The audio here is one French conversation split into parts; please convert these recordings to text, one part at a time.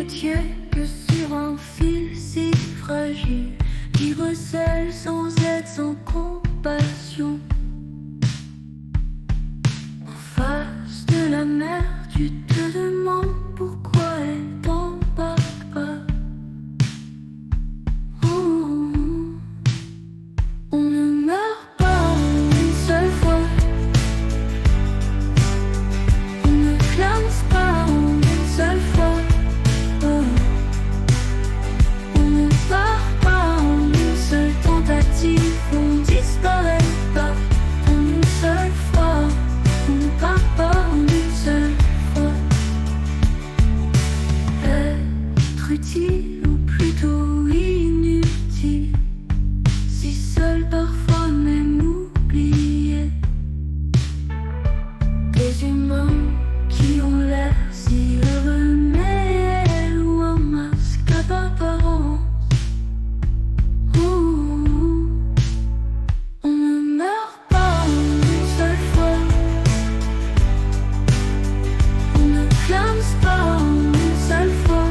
métier que sur un fil si fragile, qui recèle sans aide, sans compassion. En face de la mer, tu te demandes pourquoi elle t'embarque pas. On ne meurt pas une seule fois. On ne clame pas une seule fois. On ne part pas en une seule tentative. On disparaît pas en une seule fois. On ne part pas en une seule fois. Être utile ou plutôt inutile, si seul parfois même oublié. Des humains qui ont l'air si heureux, mais ou un masque d'apparence. On ne meurt pas une seule fois. On ne clame pas une seule fois.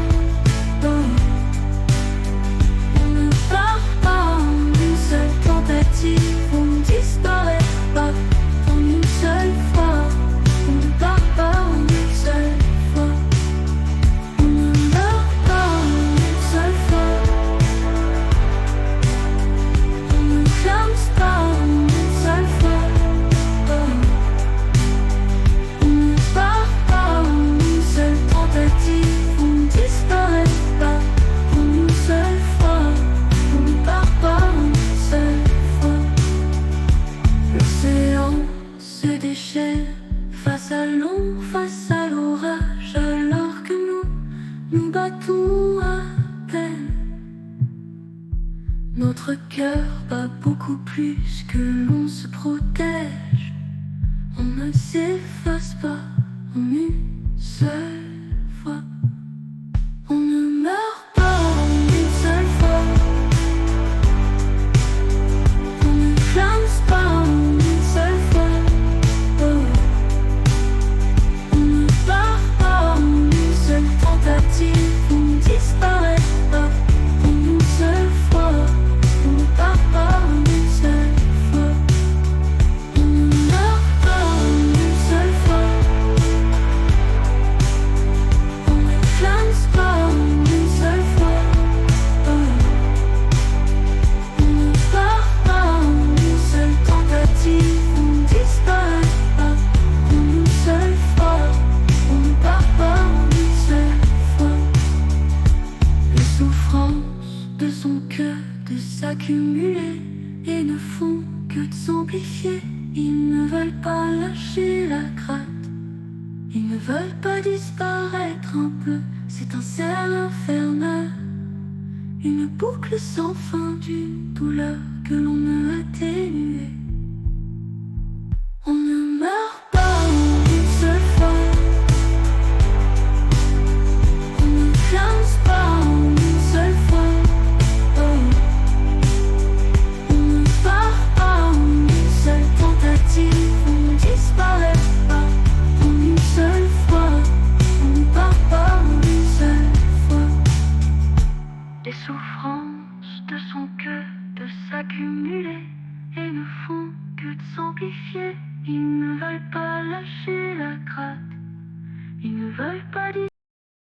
On ne part pas en une seule tentative. On disparaît pas en une seule fois. On ne part pas en une seule fois. On ne meurt pas en une seule fois. On ne clame pas en une seule fois. On ne part pas en une seule tentative. On disparaît pas en une seule fois. On ne part pas en une seule fois. L'océan se déchaîne face à l'ombre, face à l'orage, alors que nous battons à peine. Notre cœur bat beaucoup plus que l'on se protège. On ne s'efface pas en une seule fois. On ne meurt pas en une seule fois. On ne clame pas en une seule fois. On ne part pas en une seule tentative. On disparaît pas en une seule fois. On ne part pas en une seule fois. On ne meurt pas en une seule fois. On ne clame pas en une seule fois. On ne part pas en une seule tentative. On disparaît pas en une seule fois. On ne part pas en une seule fois. Les souffrances de son cœur de s'accumuler et ne font que de s'amplifier. Ils ne veulent pas lâcher la gratte. Ils ne veulent pas disparaître un peu. C'est un cercle infernal, une boucle sans fin d'une douleur que l'on ne atténuer. On ne meurt pas en une seule fois. On ne clame pas en une seule fois. On ne part pas en une seule tentative. On disparaît pas en une seule fois. On ne part pas en une seule fois. Les souffrances